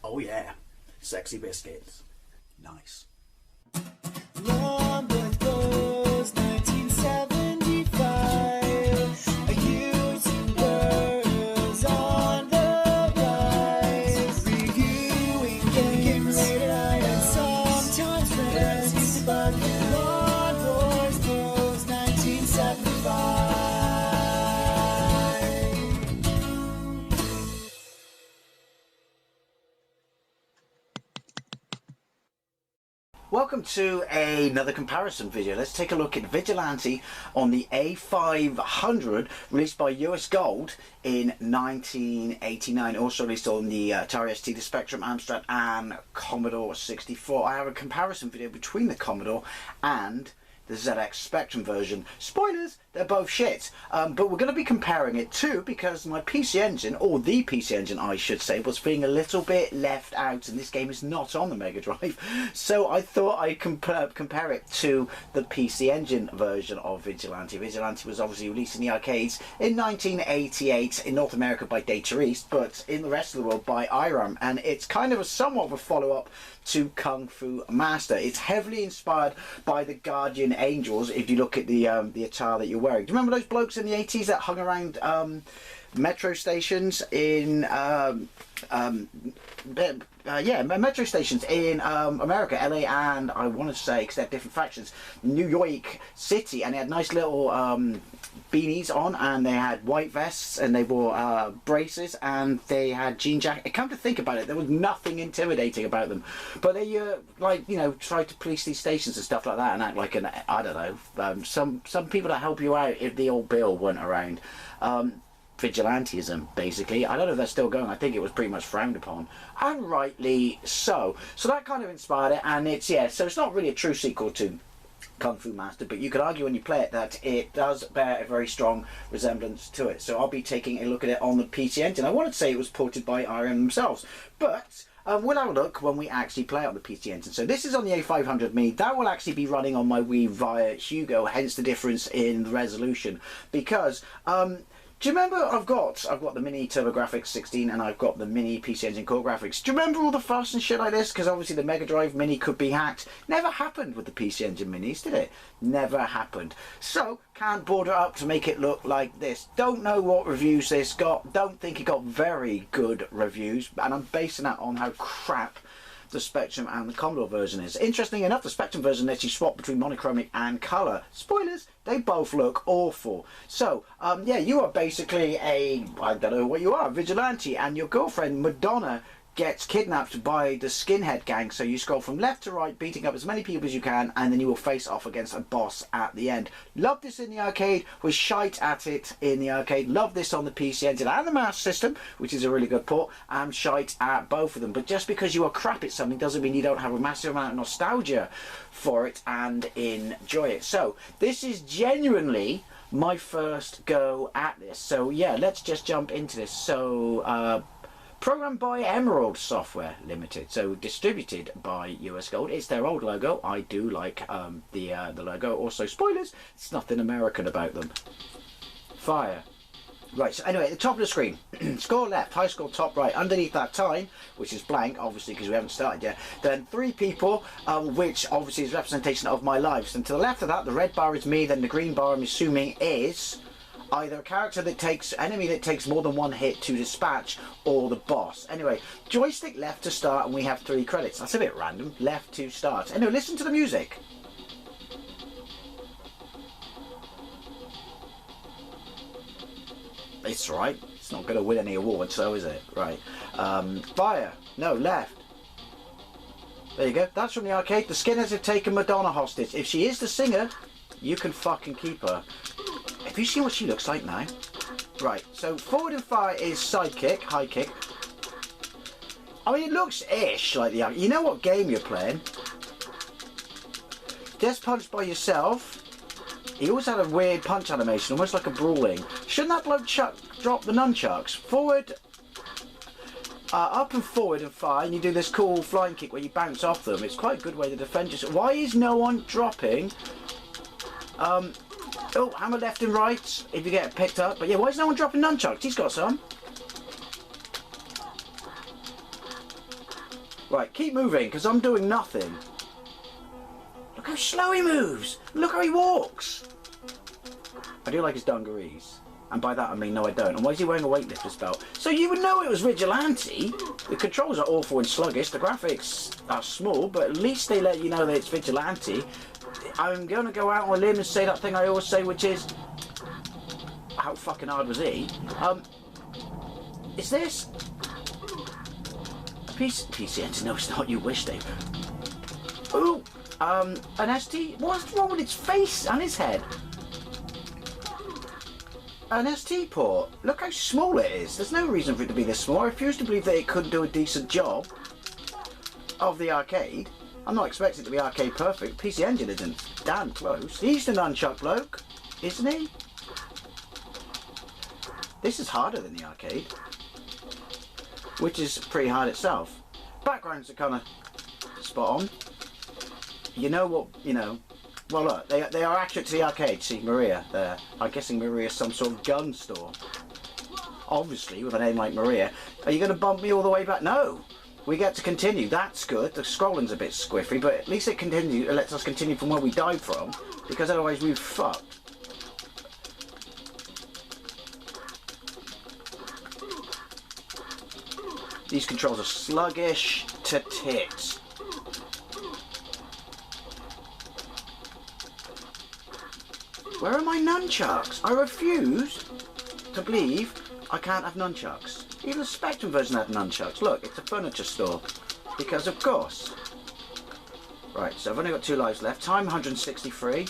Oh yeah, sexy biscuits. Nice. Long goes 1975. A YouTuber's on the rise. Reviewing games late at night and sometimes friends. But Long goes 1975. Welcome to another comparison video. Let's take a look at Vigilante on the A500, released by US Gold in 1989, also released on the Atari ST, the Spectrum, Amstrad and Commodore 64. I have a comparison video between the Commodore and the ZX Spectrum version. Spoilers, they're both shit. But we're going to be comparing it too because my PC Engine, or the PC Engine I should say, was feeling a little bit left out and this game is not on the Mega Drive. So I thought I'd compare it to the PC Engine version of Vigilante. Vigilante was obviously released in the arcades in 1988 in North America by Data East, but in the rest of the world by IRAM, and it's kind of somewhat of a follow-up to Kung Fu Master. It's heavily inspired by the Guardian Angels if you look at the attire that you're wearing. Do you remember those blokes in the 80s that hung around metro stations in metro stations in America, LA, and I want to say, because they have different factions, New York City, and they had nice little beanies on, and they had white vests, and they wore braces, and they had jean jacket. Come to think about it, there was nothing intimidating about them, but they like, you know, tried to police these stations and stuff like that and act like an, I don't know, some people that help you out if the old Bill weren't around. Vigilantism, basically. I don't know if they're still going. I think it was pretty much frowned upon, and rightly so. So that kind of inspired it, and it's, yeah, so it's not really a true sequel to Kung Fu Master, but you could argue when you play it that it does bear a very strong resemblance to it. So I'll be taking a look at it on the PC Engine. I wanted to say it was ported by IRAM themselves, but we'll have a look when we actually play on the PC Engine. So this is on the A500 Mini. That will actually be running on my Wii via Hugo, hence the difference in the resolution, because do you remember, I've got the Mini TurboGrafx 16 and I've got the Mini PC Engine Core Graphics. Do you remember all the fuss and shit like this? Because obviously the Mega Drive Mini could be hacked. Never happened with the PC Engine Minis, did it? Never happened. So, can't border up to make it look like this. Don't know what reviews this got. Don't think it got very good reviews. And I'm basing that on how crap the Spectrum and the Commodore version is. Interesting enough, the Spectrum version lets you swap between monochromic and colour. Spoilers, they both look awful. So, yeah, you are basically a, I don't know what you are, vigilante, and your girlfriend, Madonna, gets kidnapped by the skinhead gang. So you scroll from left to right, beating up as many people as you can, and then you will face off against a boss at the end. Love this in the arcade, was shite at it in the arcade. Love this on the PC Engine and the Master System, which is a really good port. I'm shite at both of them. But just because you are crap at something doesn't mean you don't have a massive amount of nostalgia for it and enjoy it. So this is genuinely my first go at this. So yeah, let's just jump into this. So programmed by Emerald Software Limited, so distributed by US Gold. It's their old logo. I do like the logo. Also, spoilers, it's nothing American about them. Fire. Right, so anyway, at the top of the screen, score left, high score top right. Underneath that, time, which is blank, obviously, because we haven't started yet. Then 3 people, which obviously is representation of my lives. And to the left of that, the red bar is me, then the green bar, I'm assuming, is either a character that takes, enemy that takes more than 1 hit to dispatch, or the boss. Anyway, joystick left to start, and we have 3 credits. That's a bit random. Left to start. Anyway, listen to the music. It's right. It's not going to win any awards, so is it? Right. Fire. No, left. There you go. That's from the arcade. The Skinners have taken Madonna hostage. If she is the singer, you can fucking keep her. Have you seen what she looks like now? Right, so forward and fire is side kick, high kick. I mean, it looks ish like the... You know what game you're playing. Just punch by yourself. He always had a weird punch animation, almost like a brawling. Shouldn't that bloke drop the nunchucks? Forward, up and forward and fire, and you do this cool flying kick where you bounce off them. It's quite a good way to defend yourself. Why is no one dropping? Oh, hammer left and right if you get picked up. But yeah, why is no one dropping nunchucks? He's got some. Right, keep moving, because I'm doing nothing. Look how slow he moves. Look how he walks. I do like his dungarees. And by that I mean, no I don't. And why is he wearing a weightlifter's belt? So you would know it was Vigilante. The controls are awful and sluggish. The graphics are small, but at least they let you know that it's Vigilante. I'm going to go out on a limb and say that thing I always say, which is... How fucking hard was he? Is this... PC Engine? No, it's not. You wish, Dave. Ooh, an ST... What's wrong with its face and his head? An ST port. Look how small it is. There's no reason for it to be this small. I refuse to believe that it couldn't do a decent job of the arcade. I'm not expecting it to be arcade perfect. PC Engine isn't. Damn close. He's the nunchuck bloke, isn't he? This is harder than the arcade, which is pretty hard itself. Backgrounds are kind of spot on. You know what, you know. Well, look, they are accurate to the arcade. See, Maria there. I'm guessing Maria is some sort of gun store. Obviously, with a name like Maria. Are you going to bump me all the way back? No. We get to continue. That's good. The scrolling's a bit squiffy, but at least it lets us continue from where we died from, because otherwise we've fucked. These controls are sluggish to tits. Where are my nunchucks? I refuse to believe I can't have nunchucks. Even the Spectrum version had nunchucks. Look, it's a furniture store. Because of course. Right, so I've only got 2 lives left. Time 163.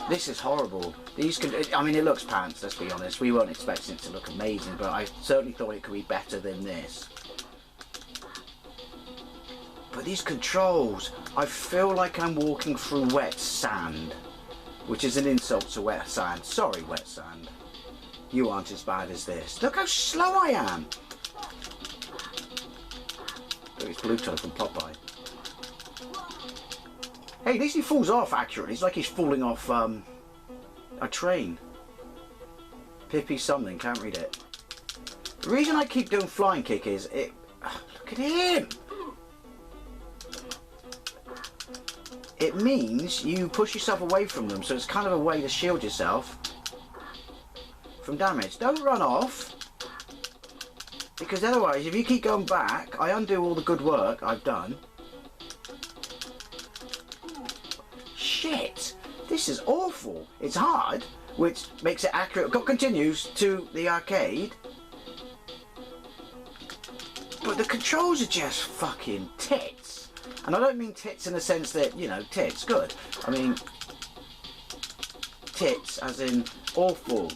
This is horrible. I mean, it looks pants, let's be honest. We weren't expecting it to look amazing, but I certainly thought it could be better than this. But these controls, I feel like I'm walking through wet sand. Which is an insult to wet sand. Sorry, wet sand. You aren't as bad as this. Look how slow I am. Look, it's Bluto from Popeye. Hey, at least he falls off accurately. It's like he's falling off a train. Pippi something, can't read it. The reason I keep doing flying kick is it... Look at him! It means you push yourself away from them, so it's kind of a way to shield yourself from damage. Don't run off, because otherwise, if you keep going back, I undo all the good work I've done. Shit! This is awful. It's hard, which makes it accurate. Continues to the arcade. But the controls are just fucking tits. And I don't mean tits in the sense that, you know, tits, good. I mean, tits as in awful.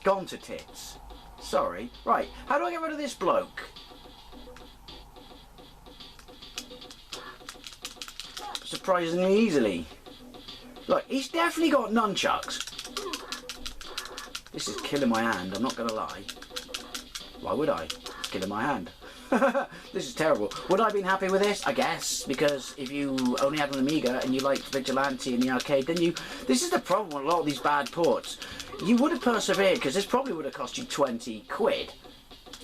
Gone to tits. Sorry. Right, how do I get rid of this bloke? Surprisingly easily. Look, he's definitely got nunchucks. This is killing my hand, I'm not going to lie. Why would I? It's killing my hand. This is terrible. Would I have been happy with this? I guess, because if you only had an Amiga and you liked Vigilante in the arcade, then you... This is the problem with a lot of these bad ports. You would have persevered, because this probably would have cost you 20 quid.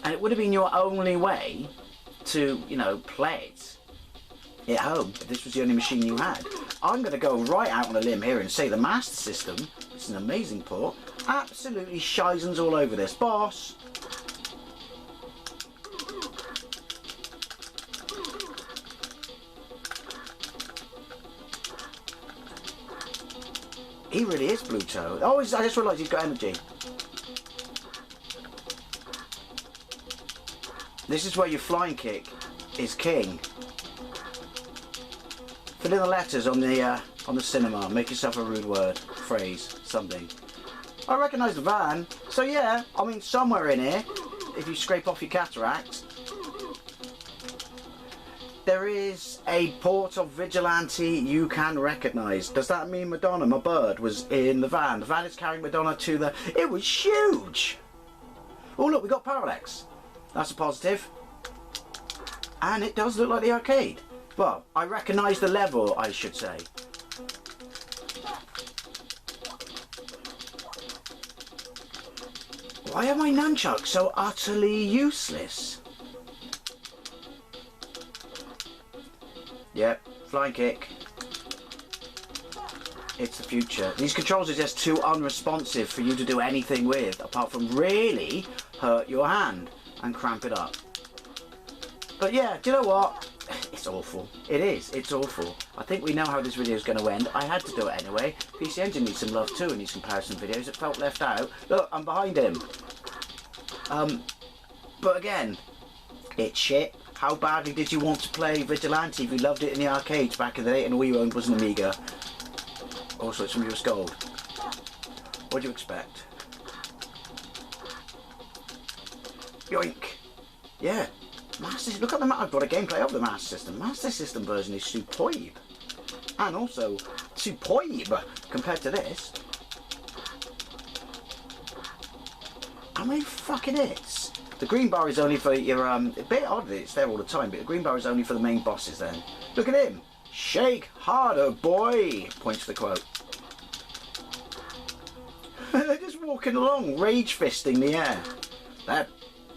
And it would have been your only way to, you know, play it at home, if this was the only machine you had. I'm going to go right out on a limb here and say the Master System, it's an amazing port, absolutely shizens all over this. Boss! He really is Bluto. Oh, I just realised he's got energy. This is where your flying kick is king. Fill in the letters on the cinema. Make yourself a rude word, phrase, something. I recognise the van. So yeah, I mean somewhere in here, if you scrape off your cataract, there is a port of Vigilante you can recognise. Does that mean Madonna, my bird, was in the van? The van is carrying Madonna to the... It was huge! Oh look, we got Parallax. That's a positive. And it does look like the arcade. Well, I recognise the level, I should say. Why are my nunchucks so utterly useless? Yep, flying kick. It's the future. These controls are just too unresponsive for you to do anything with, apart from really hurt your hand and cramp it up. But yeah, do you know what? It's awful. It is. It's awful. I think we know how this video is going to end. I had to do it anyway. PC Engine needs some love too in these comparison videos. It felt left out. Look, I'm behind him. But again, it's shit. How badly did you want to play Vigilante if you loved it in the arcades back in the day and all you owned was an Amiga? Also, it's from your skull. What do you expect? Yoink. Yeah. Master, look at the I've got a gameplay of the Master System. Master System version is superb. And also, superb compared to this. How many fucking hits? The green bar is only for your, a bit odd that it's there all the time, but the green bar is only for the main bosses then. Look at him! Shake harder, boy! Points to the quote. They're just walking along, rage fisting the air. That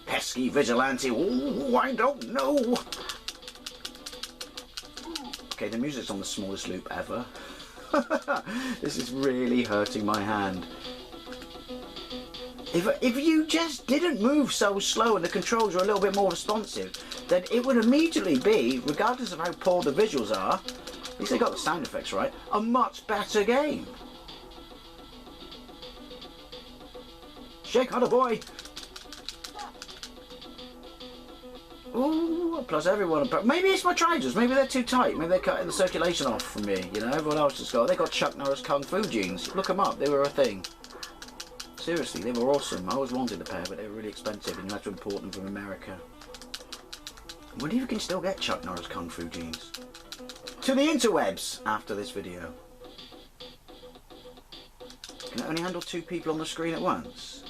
pesky Vigilante, oh, I don't know. Okay, the music's on the smallest loop ever. This is really hurting my hand. If you just didn't move so slow and the controls were a little bit more responsive, then it would immediately be, regardless of how poor the visuals are, at least they got the sound effects right, a much better game. Shake harder, boy! Ooh, plus everyone, but maybe it's my trousers, maybe they're too tight, maybe they're cutting the circulation off from me, you know, everyone else has got, they got Chuck Norris Kung Fu jeans, look them up, they were a thing. Seriously, they were awesome, I always wanted a pair, but they were really expensive and you had to import them from America. I wonder if you can still get Chuck Norris Kung Fu jeans. To the interwebs after this video. Can it only handle 2 people on the screen at once?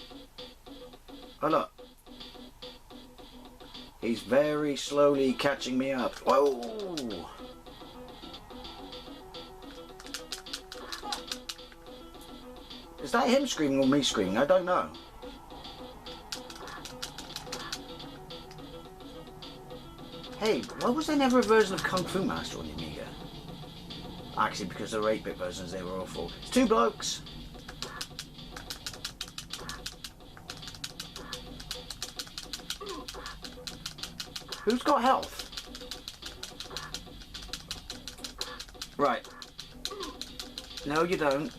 Oh look. He's very slowly catching me up. Whoa! Is that him screaming or me screaming? I don't know. Hey, why was there never a version of Kung Fu Master on the Amiga? Actually, because there were 8-bit versions, they were awful. It's 2 blokes. Who's got health? Right. No, you don't.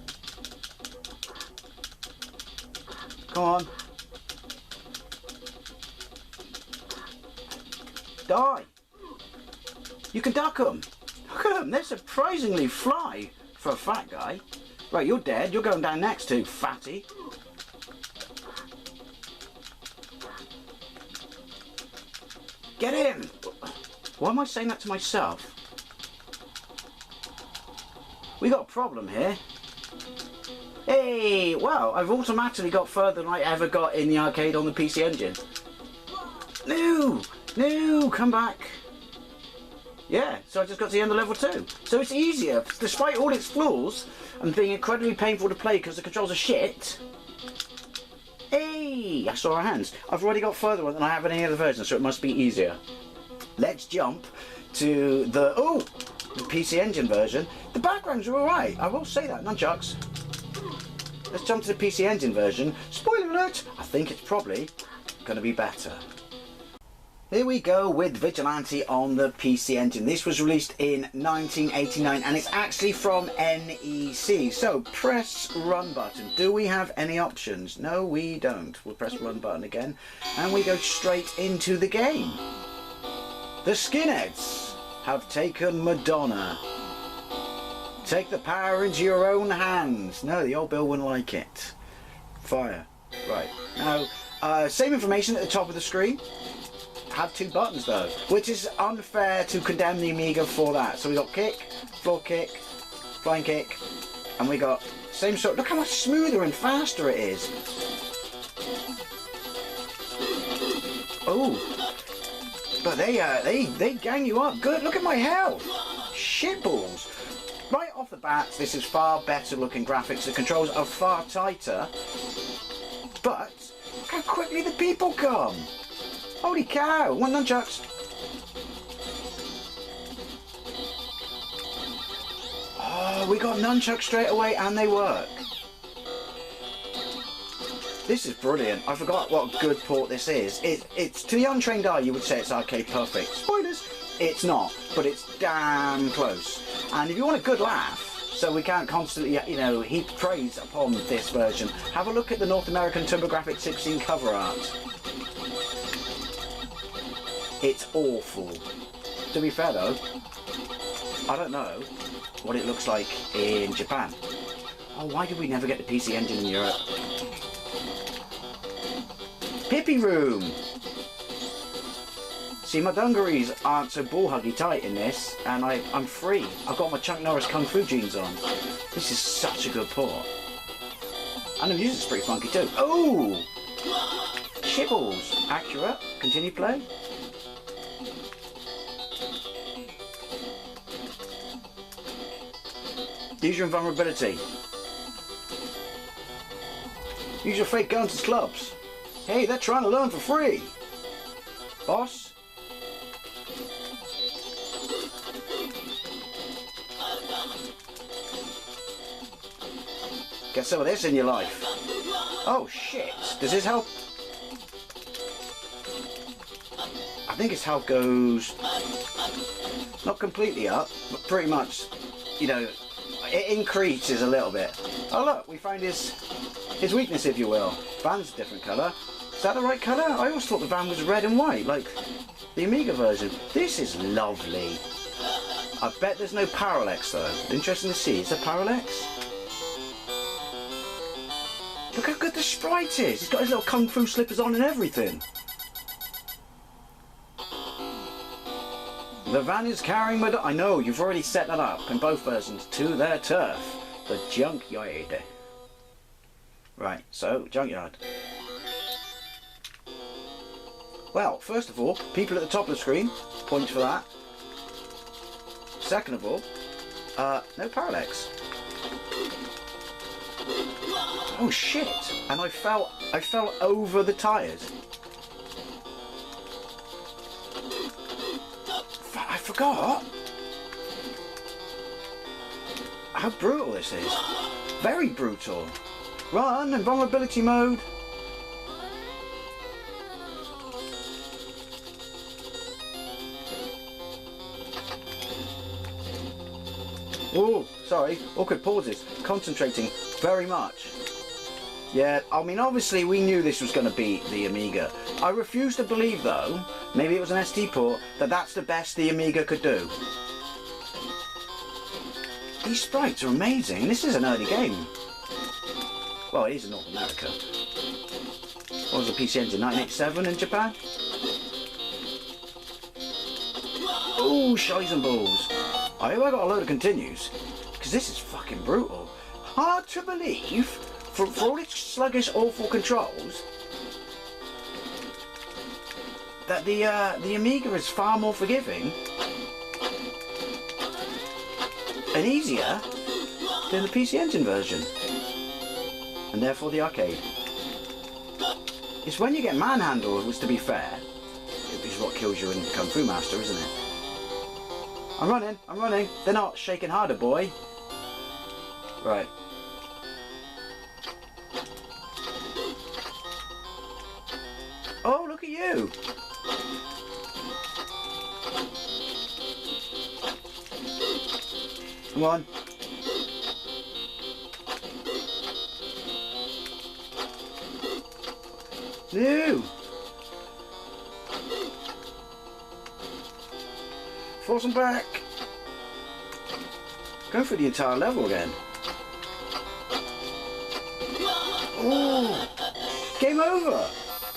Come on. Die. You can duck them. Look at them. They're surprisingly fly for a fat guy. Right, you're dead. You're going down next too, fatty. Get him! Why am I saying that to myself? We got a problem here. Hey, well, I've automatically got further than I ever got in the arcade on the PC Engine. No! No, come back. Yeah, so I just got to the end of level 2. So it's easier, despite all its flaws and being incredibly painful to play because the controls are shit. Hey, I saw our hands. I've already got further than I have in any other version, so it must be easier. Let's jump to the PC Engine version. The backgrounds are alright, I will say that, nunchucks. Let's jump to the PC Engine version. Spoiler alert, I think it's probably going to be better. Here we go with Vigilante on the PC Engine. This was released in 1989 and it's actually from NEC. So press run button. Do we have any options? No, we don't. We'll press run button again and we go straight into the game. The skinheads have taken Madonna. Take the power into your own hands. No, the old Bill wouldn't like it. Fire. Right. Now, same information at the top of the screen. Have 2 buttons though, which is unfair to condemn the Amiga for that. So we got kick, floor kick, flying kick, and we got same sort. Look how much smoother and faster it is. Oh, but they gang you up good. Look at my health. Shitballs. Right off the bat, this is far better looking graphics. The controls are far tighter, but look how quickly the people come. Holy cow, 1 nunchucks. Oh, we got nunchucks straight away and they work. This is brilliant. I forgot what a good port this is. It's to the untrained eye, you would say it's arcade perfect. Spoilers! It's not, but it's damn close. And if you want a good laugh, so we can't constantly, you know, heap praise upon this version, have a look at the North American TurboGrafx 16 cover art. It's awful. To be fair though, I don't know what it looks like in Japan. Oh, why did we never get the PC Engine in Europe? Pippy Room! See, my dungarees aren't so ball huggy tight in this, and I'm free. I've got my Chuck Norris Kung Fu jeans on. This is such a good port. And the music's pretty funky too. Oh! Shibbles! Accurate. Continue play. Use your invulnerability. Use your fake guns as clubs. Hey, they're trying to learn for free. Boss? Get some of this in your life. Oh shit. Does his health... I think his health goes... not completely up, but pretty much, you know, it increases a little bit. Oh look, we found his weakness, if you will. Van's a different colour. Is that the right colour? I always thought the van was red and white, like the Amiga version. This is lovely. I bet there's no parallax though. Interesting to see. Is there parallax? Look how good the sprite is. He's got his little kung fu slippers on and everything. The van is carrying my... I know, you've already set that up in both versions. To their turf. The junkyard. Right, so, junkyard. Well, first of all, people at the top of the screen. Points for that. Second of all, no parallax. Oh shit! And I fell over the tyres. I forgot how brutal this is. Very brutal. Run in vulnerability mode. Oh, sorry. Awkward pauses. Concentrating very much. Yeah, I mean, obviously we knew this was going to be the Amiga. I refuse to believe, though, maybe it was an ST port, that that's the best the Amiga could do. These sprites are amazing, and this is an early game. Well, it is in North America. What was the PC Engine, 1987 in Japan? Ooh, shies and balls. I hope I got a load of continues, because this is fucking brutal. Hard to believe, for all its sluggish, awful controls, that the Amiga is far more forgiving and easier than the PC Engine version, and therefore the arcade. It's when you get manhandled, which, to be fair, is what kills you in Kung Fu Master, isn't it? I'm running. They're not shaking harder, boy. Right. Oh, look at you. Come on. No. Force them back. Go for the entire level again. Oh, game over.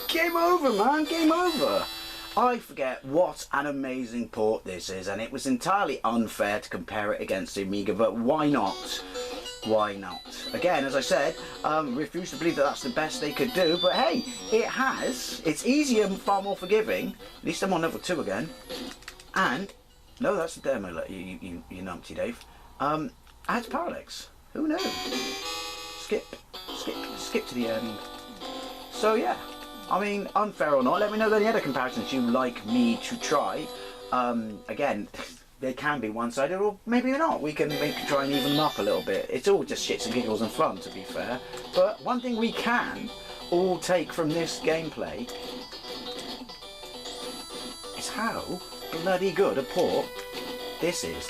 Game over, man. Game over. I forget what an amazing port this is, and it was entirely unfair to compare it against the Amiga, but why not? Why not? Again, as I said, refuse to believe that that's the best they could do, but hey, it has. It's easier and far more forgiving. At least I'm on level 2 again. And, no, that's the demo, you numpty Dave. Adds parallax. Who knew? Skip to the end. So yeah, I mean, unfair or not, let me know any other comparisons you'd like me to try. Again, they can be one-sided, or maybe not. We can try and even them up a little bit. It's all just shits and giggles and fun, to be fair. But one thing we can all take from this gameplay is how bloody good a port this is.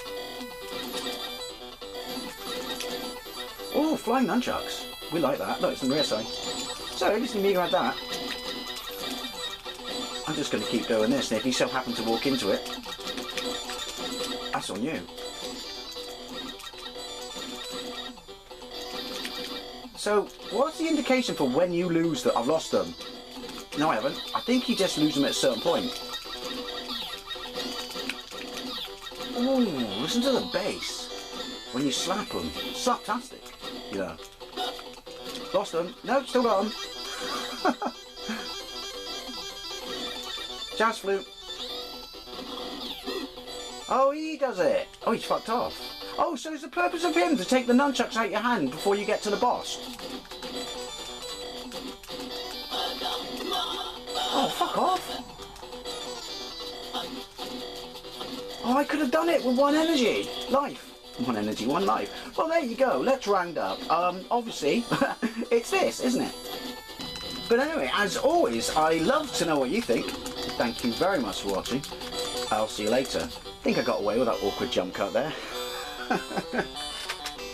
Oh, flying nunchucks. We like that. Look, it's on the rear side. So, at least Amiga had that. I'm just going to keep doing this, and if you so happen to walk into it, that's on you. So, what's the indication for when you lose that I've lost them? No, I haven't. I think you just lose them at a certain point. Ooh, listen to the bass when you slap them. Slaptastic, you know. Lost them. No, still got them. Jazz flute. Oh, he does it. Oh, he's fucked off. Oh, so is the purpose of him to take the nunchucks out your hand before you get to the boss? Oh, fuck off. Oh, I could have done it with one energy. Life. One energy, one life. Well, there you go. Let's round up. Obviously, it's this, isn't it? But anyway, as always, I love to know what you think. Thank you very much for watching. I'll see you later. I think I got away with that awkward jump cut there.